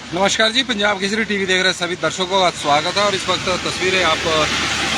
नमस्कार जी, पंजाब केसरी टीवी देख रहे सभी दर्शकों का स्वागत है। और इस वक्त तस्वीरें आप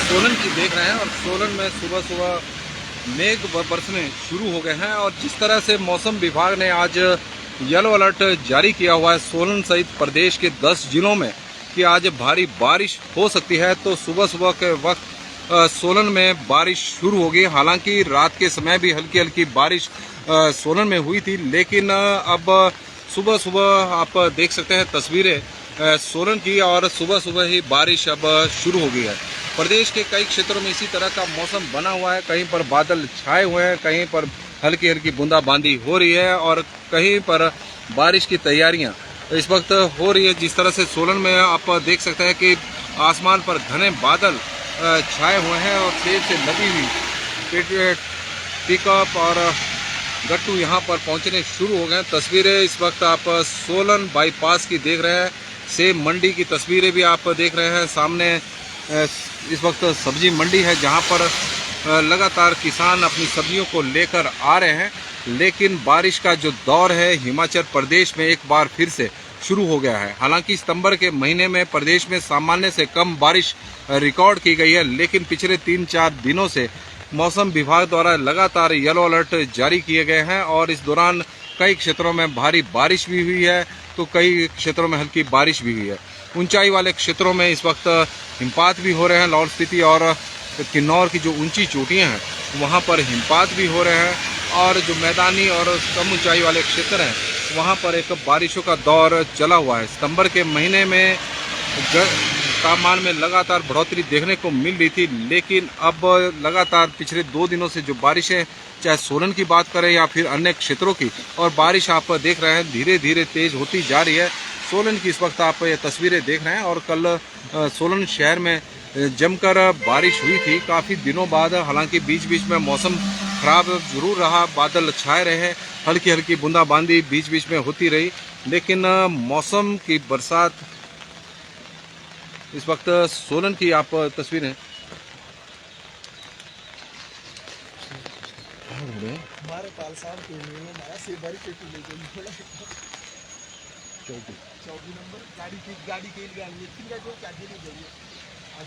सोलन की देख रहे हैं और सोलन में सुबह सुबह मेघ बरसने शुरू हो गए हैं। और जिस तरह से मौसम विभाग ने आज येलो अलर्ट जारी किया हुआ है सोलन सहित प्रदेश के 10 जिलों में कि आज भारी बारिश हो सकती है, तो सुबह सुबह के वक्त सोलन में बारिश शुरू होगी। हालांकि रात के समय भी हल्की हल्की बारिश सोलन में हुई थी, लेकिन अब सुबह सुबह आप देख सकते हैं तस्वीरें सोलन की, और सुबह सुबह ही बारिश अब शुरू हो गई है। प्रदेश के कई क्षेत्रों में इसी तरह का मौसम बना हुआ है। कहीं पर बादल छाए हुए हैं, कहीं पर हल्की हल्की बूंदाबांदी हो रही है और कहीं पर बारिश की तैयारियां इस वक्त हो रही है। जिस तरह से सोलन में आप देख सकते हैं कि आसमान पर घने बादल छाए हुए हैं और तेज से लगी हुई पिकअप और गट्टू यहाँ पर पहुँचने शुरू हो गए। तस्वीरें इस वक्त आप सोलन बाईपास की देख रहे हैं। सेब मंडी की तस्वीरें भी आप देख रहे हैं। सामने इस वक्त सब्जी मंडी है जहाँ पर लगातार किसान अपनी सब्जियों को लेकर आ रहे हैं, लेकिन बारिश का जो दौर है हिमाचल प्रदेश में एक बार फिर से शुरू हो गया है। हालांकि सितंबर के महीने में प्रदेश में सामान्य से कम बारिश रिकॉर्ड की गई है, लेकिन पिछले 3-4 दिनों से मौसम विभाग द्वारा लगातार येलो अलर्ट जारी किए गए हैं और इस दौरान कई क्षेत्रों में भारी बारिश भी हुई है, तो कई क्षेत्रों में हल्की बारिश भी हुई है। ऊंचाई वाले क्षेत्रों में इस वक्त हिमपात भी हो रहे हैं। लाहौल स्पीति और किन्नौर की जो ऊंची चोटियां हैं वहां पर हिमपात भी हो रहे हैं, और जो मैदानी और कम ऊंचाई वाले क्षेत्र हैं वहां पर एक बारिशों का दौर चला हुआ है। सितंबर के महीने में तापमान में लगातार बढ़ोतरी देखने को मिल रही थी, लेकिन अब लगातार पिछले 2 दिनों से जो बारिशें, चाहे सोलन की बात करें या फिर अन्य क्षेत्रों की, और बारिश आप देख रहे हैं धीरे धीरे तेज होती जा रही है। सोलन की इस वक्त आप ये तस्वीरें देख रहे हैं और कल सोलन शहर में जमकर बारिश हुई थी काफ़ी दिनों बाद। हालांकि बीच बीच में मौसम खराब जरूर रहा, बादल छाए रहे, हल्की हल्की बूंदाबांदी बीच बीच में होती रही, लेकिन मौसम की बरसात इस वक्त सोलन की आप तस्वीरें हमारे पाल साहब के लिए हमारा से बड़ी पेटी ले गई चौकी नंबर गाड़ी के लिए लेकिन का जो चार्ज नहीं चाहिए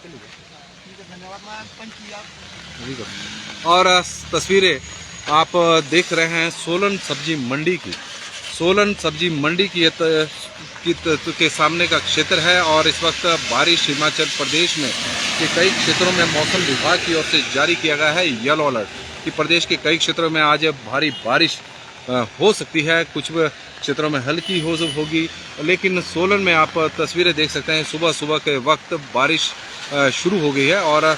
चलिए ठीक है, धन्यवाद। मैं पंच किया। और तस्वीरें आप देख रहे हैं सोलन सब्जी मंडी की। सोलन सब्जी मंडी की के सामने का क्षेत्र है और इस वक्त बारिश हिमाचल प्रदेश में के कई क्षेत्रों में मौसम विभाग की ओर से जारी किया गया है येलो अलर्ट कि प्रदेश के कई क्षेत्रों में आज भारी बारिश हो सकती है। कुछ क्षेत्रों में हल्की होगी, लेकिन सोलन में आप तस्वीरें देख सकते हैं सुबह सुबह के वक्त बारिश शुरू हो गई है। और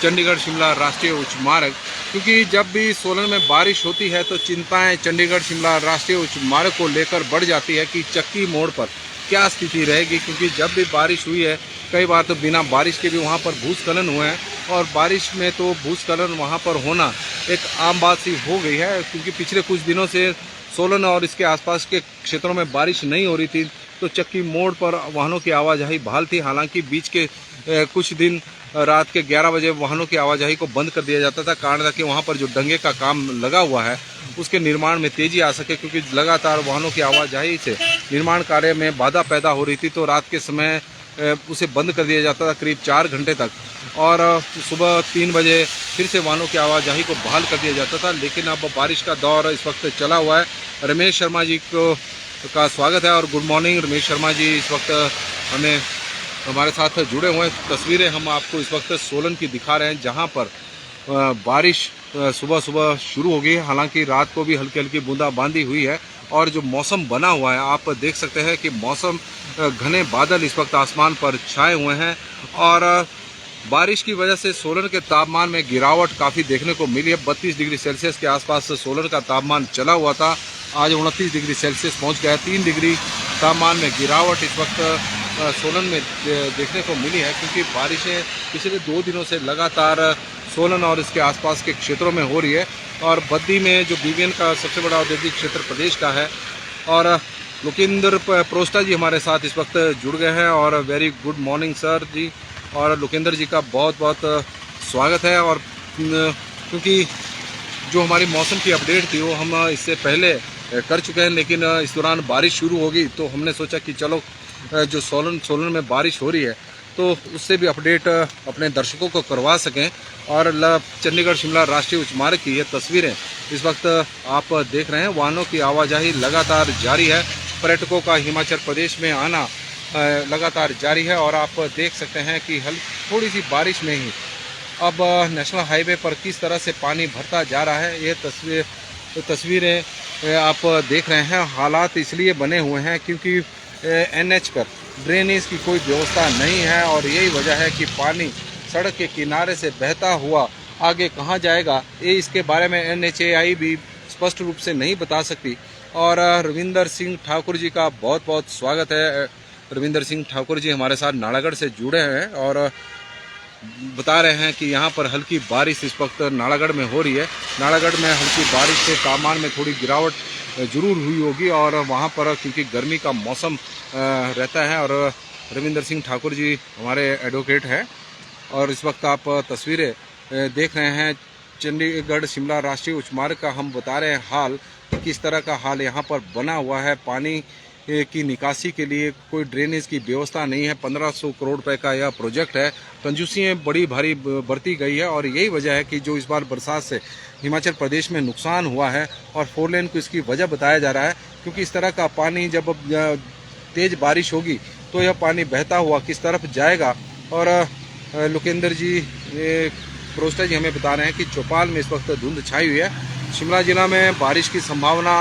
चंडीगढ़ शिमला राष्ट्रीय उच्च मार्ग, क्योंकि जब भी सोलन में बारिश होती है तो चिंताएं चंडीगढ़ शिमला राष्ट्रीय उच्च मार्ग को लेकर बढ़ जाती है कि चक्की मोड़ पर क्या स्थिति रहेगी। क्योंकि जब भी बारिश हुई है कई बार तो बिना बारिश के भी वहां पर भूस्खलन हुए हैं, और बारिश में तो भूस्खलन वहां पर होना एक आम बात सी हो गई है। क्योंकि पिछले कुछ दिनों से सोलन और इसके आसपास के क्षेत्रों में बारिश नहीं हो रही थी, तो चक्की मोड़ पर वाहनों की आवाजाही बहाल थी। हालांकि बीच के कुछ दिन रात के 11 बजे वाहनों की आवाजाही को बंद कर दिया जाता था, कारण था कि वहां पर जो डंगे का काम लगा हुआ है उसके निर्माण में तेजी आ सके, क्योंकि लगातार वाहनों की आवाजाही से निर्माण कार्य में बाधा पैदा हो रही थी। तो रात के समय उसे बंद कर दिया जाता था करीब 4 घंटे तक, और सुबह 3 बजे फिर से वाहनों की आवाजाही को बहाल कर दिया जाता था। लेकिन अब बारिश का दौर इस वक्त चला हुआ है। रमेश शर्मा जी का स्वागत है और गुड मॉर्निंग। रमेश शर्मा जी इस वक्त हमारे साथ जुड़े हुए हैं। तस्वीरें हम आपको इस वक्त सोलन की दिखा रहे हैं जहां पर बारिश सुबह सुबह शुरू हो गई है। हालांकि रात को भी हल्की हल्की बूंदाबांदी हुई है, और जो मौसम बना हुआ है आप देख सकते हैं कि मौसम घने बादल इस वक्त आसमान पर छाए हुए हैं, और बारिश की वजह से सोलन के तापमान में गिरावट काफ़ी देखने को मिली है। 32 डिग्री सेल्सियस के आसपास सोलन का तापमान चला हुआ था, आज 29 डिग्री सेल्सियस पहुंच गया है। 3 डिग्री तापमान में गिरावट इस वक्त सोलन में देखने को मिली है, क्योंकि बारिशें पिछले 2 दिनों से लगातार सोलन और इसके आसपास के क्षेत्रों में हो रही है। और बद्दी में जो बीबीएन का सबसे बड़ा औद्योगिक क्षेत्र प्रदेश का है, और लोकेंद्र प्रोस्टा जी हमारे साथ इस वक्त जुड़ गए हैं। और वेरी गुड मॉर्निंग सर जी, और लोकेंद्र जी का बहुत बहुत स्वागत है। और क्योंकि जो हमारी मौसम की अपडेट थी वो हम इससे पहले कर चुके हैं, लेकिन इस दौरान बारिश शुरू होगी तो हमने सोचा कि चलो जो सोलन में बारिश हो रही है, तो उससे भी अपडेट अपने दर्शकों को करवा सकें। और चंडीगढ़ शिमला राष्ट्रीय उच्च मार्ग की ये तस्वीरें इस वक्त आप देख रहे हैं। वाहनों की आवाजाही लगातार जारी है, पर्यटकों का हिमाचल प्रदेश में आना लगातार जारी है। और आप देख सकते हैं कि थोड़ी सी बारिश में ही अब नेशनल हाईवे पर किस तरह से पानी भरता जा रहा है। ये तस्वीरें आप देख रहे हैं। हालात इसलिए बने हुए हैं क्योंकि NH पर ड्रेनेज की कोई व्यवस्था नहीं है, और यही वजह है कि पानी सड़क के किनारे से बहता हुआ आगे कहाँ जाएगा, ये इसके बारे में NHAI भी स्पष्ट रूप से नहीं बता सकती। और रविंदर सिंह ठाकुर जी का बहुत बहुत स्वागत है। रविंदर सिंह ठाकुर जी हमारे साथ नालागढ़ से जुड़े हैं और बता रहे हैं कि यहाँ पर हल्की बारिश इस वक्त नालागढ़ में हो रही है। नालागढ़ में हल्की बारिश से तापमान में थोड़ी गिरावट जरूर हुई होगी, और वहाँ पर क्योंकि गर्मी का मौसम रहता है। और रविंदर सिंह ठाकुर जी हमारे एडवोकेट हैं, और इस वक्त आप तस्वीरें देख रहे हैं चंडीगढ़ शिमला राष्ट्रीय उच्च मार्ग का। हम बता रहे हैं हाल, किस तरह का हाल यहाँ पर बना हुआ है। पानी की निकासी के लिए कोई ड्रेनेज की व्यवस्था नहीं है। 1500 करोड़ रुपए का यह प्रोजेक्ट है। कंजूसियाँ बड़ी भारी बरती गई है, और यही वजह है कि जो इस बार बरसात से हिमाचल प्रदेश में नुकसान हुआ है, और 4 लेन को इसकी वजह बताया जा रहा है। क्योंकि इस तरह का पानी जब तेज बारिश होगी तो यह पानी बहता हुआ किस तरफ जाएगा। और लोकेंद्र जी प्रोस्टर जी हमें बता रहे हैं कि चौपाल में इस वक्त धुंध छाई हुई है। शिमला जिला में बारिश की संभावना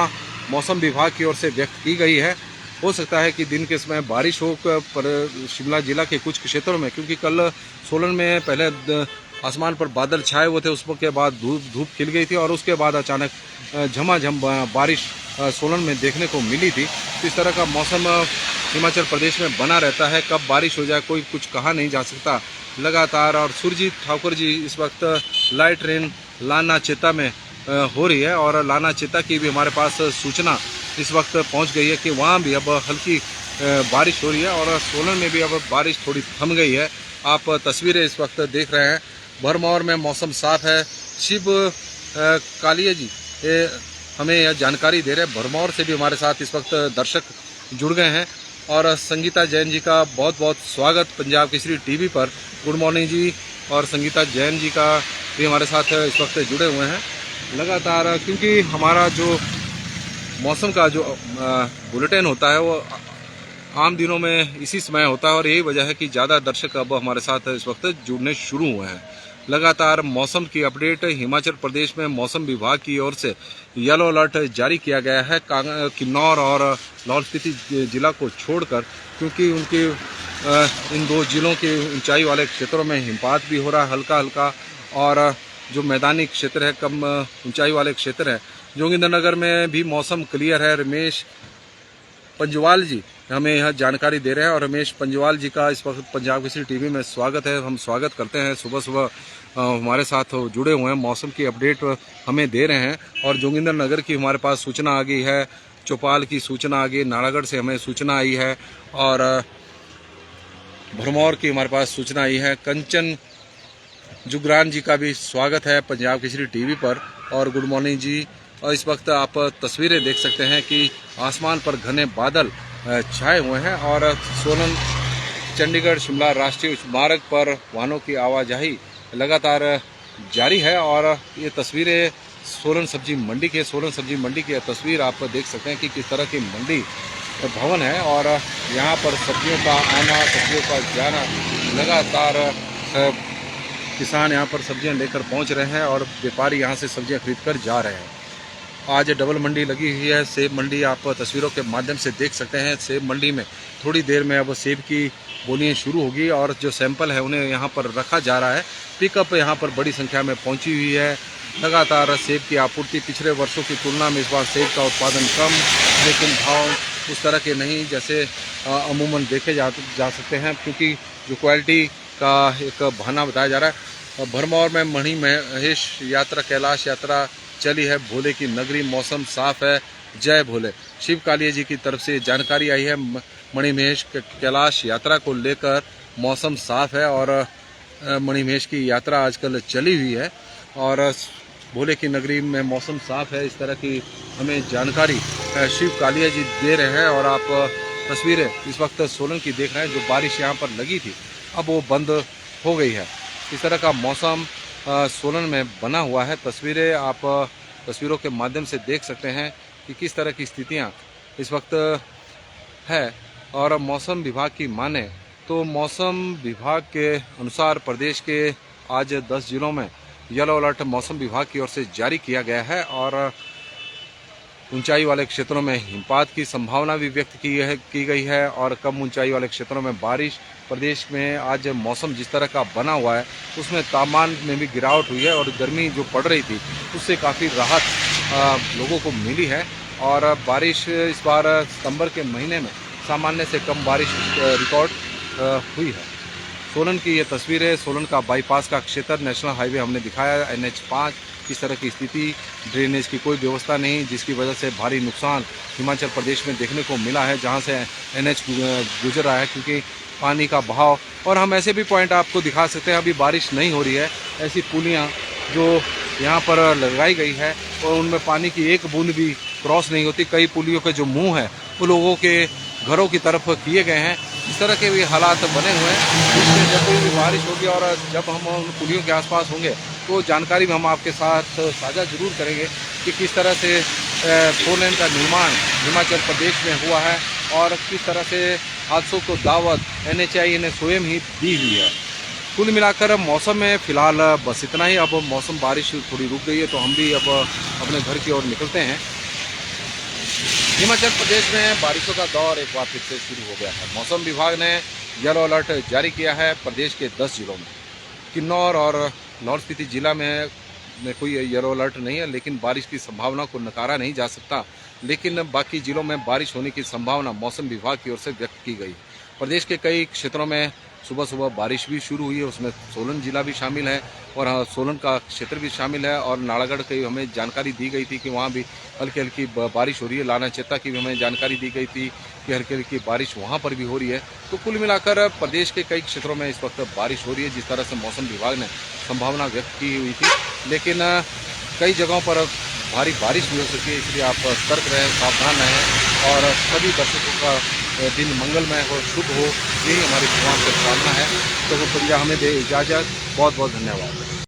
मौसम विभाग की ओर से व्यक्त की गई है। हो सकता है कि दिन के समय बारिश हो पर शिमला जिला के कुछ क्षेत्रों में, क्योंकि कल सोलन में पहले आसमान पर बादल छाए हुए थे, उसके बाद धूप खिल गई थी, और उसके बाद अचानक झमाझम बारिश सोलन में देखने को मिली थी। तो इस तरह का मौसम हिमाचल प्रदेश में बना रहता है। कब बारिश हो जाए कोई कुछ कहा नहीं जा सकता लगातार। और सुरजीत ठाकुर जी इस वक्त लाइट ट्रेन लाना चेता में हो रही है, और लाना चेता की भी हमारे पास सूचना इस वक्त पहुंच गई है कि वहां भी अब हल्की बारिश हो रही है, और सोलन में भी अब बारिश थोड़ी थम गई है। आप तस्वीरें इस वक्त देख रहे हैं। भरमौर में मौसम साफ है। शिव कालिया जी हमें यह जानकारी दे रहे हैं। भरमौर से भी हमारे साथ इस वक्त दर्शक जुड़ गए हैं, और संगीता जैन जी का बहुत बहुत स्वागत पंजाब केसरी टीवी पर। गुड मॉर्निंग जी। और संगीता जैन जी का भी हमारे साथ इस वक्त जुड़े हुए हैं लगातार, क्योंकि हमारा जो मौसम का जो बुलेटिन होता है वो आम दिनों में इसी समय होता है, और यही वजह है कि ज़्यादा दर्शक अब हमारे साथ इस वक्त जुड़ने शुरू हुए हैं। लगातार मौसम की अपडेट हिमाचल प्रदेश में मौसम विभाग की ओर से येलो अलर्ट जारी किया गया है किन्नौर और लाहौल स्पीति जिला को छोड़कर, क्योंकि उनके इन दो जिलों के ऊंचाई वाले क्षेत्रों में हिमपात भी हो रहा है हल्का हल्का, और जो मैदानी क्षेत्र है कम ऊंचाई वाले क्षेत्र है। जोगिंद्रनगर में भी मौसम क्लियर है। रमेश पंजवाल जी हमें यह जानकारी दे रहे हैं, और रमेश पंजवाल जी का इस वक्त पंजाब केसरी टीवी में स्वागत है। हम स्वागत करते हैं। सुबह सुबह हमारे साथ जुड़े हुए हैं, मौसम की अपडेट हमें दे रहे हैं। और जोगिंद्रनगर की हमारे पास सूचना आ गई है, चौपाल की सूचना आ गई, नालागढ़ से हमें सूचना आई है, और भरमौर की हमारे पास सूचना आई है। कंचन जुगरान जी का भी स्वागत है पंजाब केसरी टीवी पर, और गुड मॉर्निंग जी। और इस वक्त आप तस्वीरें देख सकते हैं कि आसमान पर घने बादल छाए हुए हैं, और सोलन चंडीगढ़ शिमला राष्ट्रीय उच्च मार्ग पर वाहनों की आवाजाही लगातार जारी है। और ये तस्वीरें सोलन सब्जी मंडी की सोलन सब्जी मंडी की तस्वीर आप देख सकते हैं कि किस तरह की मंडी भवन है, और यहाँ पर सब्जियों का आना, सब्जियों का जाना लगातार किसान यहाँ पर सब्जियाँ लेकर पहुँच रहे हैं, और व्यापारी यहाँ से सब्जियाँ खरीद कर जा रहे हैं। आज डबल मंडी लगी हुई है। सेब मंडी आप तस्वीरों के माध्यम से देख सकते हैं। सेब मंडी में थोड़ी देर में अब सेब की बोलियाँ शुरू होगी, और जो सैंपल है उन्हें यहाँ पर रखा जा रहा है। पिकअप यहाँ पर बड़ी संख्या में पहुँची हुई है। लगातार सेब की आपूर्ति पिछले वर्षों की तुलना में इस बार सेब का उत्पादन कम, लेकिन भाव उस तरह के नहीं जैसे अमूमन देखे जा सकते हैं, क्योंकि जो क्वालिटी का एक बहाना बताया जा रहा है। भरमौर में मणि महेश यात्रा, कैलाश यात्रा चली है। भोले की नगरी, मौसम साफ है। जय भोले। शिव कालिया जी की तरफ से जानकारी आई है। मणि महेश कैलाश यात्रा को लेकर मौसम साफ है, और मणि महेश की यात्रा आजकल चली हुई है, और भोले की नगरी में मौसम साफ है। इस तरह की हमें जानकारी शिव कालिया जी दे रहे हैं, और आप तस्वीरें इस वक्त सोलन की देख रहे हैं। जो बारिश यहाँ पर लगी थी अब वो बंद हो गई है। इस तरह का मौसम सोलन में बना हुआ है। तस्वीरें आप तस्वीरों के माध्यम से देख सकते हैं कि किस तरह की स्थितियाँ इस वक्त है। और मौसम विभाग की माने तो मौसम विभाग के अनुसार प्रदेश के आज 10 जिलों में येलो अलर्ट मौसम विभाग की ओर से जारी किया गया है और ऊंचाई वाले क्षेत्रों में हिमपात की संभावना भी व्यक्त की गई है और कम ऊंचाई वाले क्षेत्रों में बारिश। प्रदेश में आज मौसम जिस तरह का बना हुआ है उसमें तापमान में भी गिरावट हुई है और गर्मी जो पड़ रही थी उससे काफ़ी राहत लोगों को मिली है। और बारिश इस बार सितंबर के महीने में सामान्य से कम बारिश रिकॉर्ड हुई है। सोलन की ये तस्वीरें, सोलन का बाईपास का क्षेत्र, नेशनल हाईवे हमने दिखाया, NH5 किस तरह की स्थिति, ड्रेनेज की कोई व्यवस्था नहीं, जिसकी वजह से भारी नुकसान हिमाचल प्रदेश में देखने को मिला है जहां से NH गुजर रहा है क्योंकि पानी का बहाव। और हम ऐसे भी पॉइंट आपको दिखा सकते हैं, अभी बारिश नहीं हो रही है, ऐसी पुलियाँ जो यहाँ पर लगाई गई है और उनमें पानी की एक बूंद भी क्रॉस नहीं होती। कई पुलियों के जो मुँह है वो लोगों के घरों की तरफ किए गए हैं। इस तरह के भी हालात बने हुए हैं। इसलिए जब भी बारिश होगी और जब हम उन पुलियों के आसपास होंगे तो जानकारी भी हम आपके साथ साझा जरूर करेंगे कि किस तरह से 4 लेन का निर्माण हिमाचल प्रदेश में हुआ है और किस तरह से हादसों को दावत NHAI ने स्वयं ही दी हुई है। कुल मिलाकर मौसम में फ़िलहाल बस इतना ही। अब मौसम बारिश थोड़ी रुक गई है तो हम भी अब अपने घर की ओर निकलते हैं। हिमाचल प्रदेश में बारिशों का दौर एक बार फिर से शुरू हो गया है। मौसम विभाग ने येलो अलर्ट जारी किया है प्रदेश के 10 जिलों में। किन्नौर और लाहौल स्पीति जिला में कोई येलो अलर्ट नहीं है, लेकिन बारिश की संभावना को नकारा नहीं जा सकता। लेकिन बाकी जिलों में बारिश होने की संभावना मौसम विभाग की ओर से व्यक्त की गई। प्रदेश के कई क्षेत्रों में सुबह सुबह बारिश भी शुरू हुई है, उसमें सोलन जिला भी शामिल है और सोलन का क्षेत्र भी शामिल है। और नालागढ़ की हमें जानकारी दी गई थी कि वहाँ भी हल्की हल्की बारिश हो रही है। लाना चेता की भी हमें जानकारी दी गई थी कि हल्की हल्की बारिश वहाँ पर भी हो रही है। तो कुल मिलाकर प्रदेश के कई क्षेत्रों में इस वक्त बारिश हो रही है जिस तरह से मौसम विभाग ने संभावना व्यक्त की हुई थी। लेकिन कई जगहों पर भारी बारिश भी हो सकती है, इसलिए आप सतर्क रहें, सावधान रहें और सभी दर्शकों का दिन मंगलमय हो, शुभ हो, यही हमारी भगवान से प्रार्थना है। तो वो हमें दे इजाज़त। बहुत बहुत धन्यवाद।